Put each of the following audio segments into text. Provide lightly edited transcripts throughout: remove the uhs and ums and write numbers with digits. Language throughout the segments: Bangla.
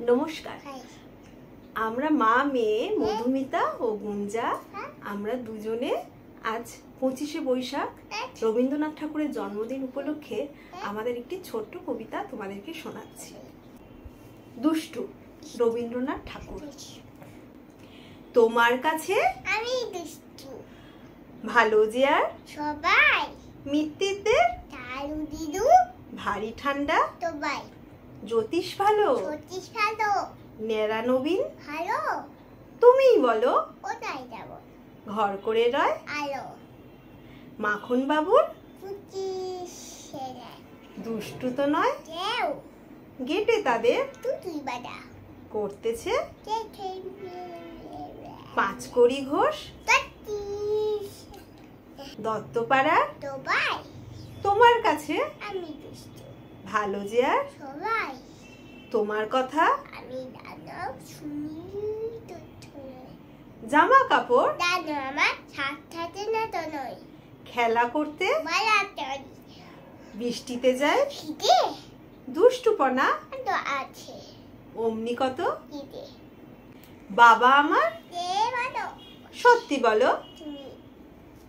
নমস্কার। আমরা মা মেয়ে মধুমিতা ও গুঞ্জা, আমরা দুজনে আজ 25শে বৈশাখ রবীন্দ্রনাথ ঠাকুরের জন্মদিন উপলক্ষে আমাদের একটি ছোট্ট কবিতা তোমাদেরকে শোনাচ্ছি। দুষ্টু, রবীন্দ্রনাথ ঠাকুর। তোমার কাছে আমি দুষ্টু, ভালো যে আর সবাই, মিত্তিরদের চালু দিদু, ভারী ঠান্ডা তোবাই, জ্যোতিষ ভালো নেড়া নবীন ভালো, তুমিই বলো কোথায় যাব, ঘর করে রয় আলো, মাখন বাবুর দুষ্টু তো নয় কেউ, গেটে তাদের তুই বাদা করতেছে পাঁচকড়ি ঘোষ, দত্তপাড়ার তোমার কাছে আমি দুষ্টু, ভালো যে আর সবাই, তোমার কথা আমি জামা কাপড় আমার সাথে না তো নয়, খেলা করতে বৃষ্টিতে যায় দুষ্টুপনা আছে অমনি কত, বাবা আমার সত্যি বলো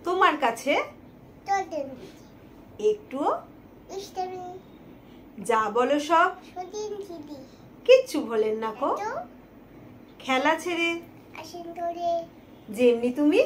তোমার কাছে একটুও যা বলো সব কিচ্ছু ভোলেন না কো, খেলা ছেড়ে যেমনি তুমি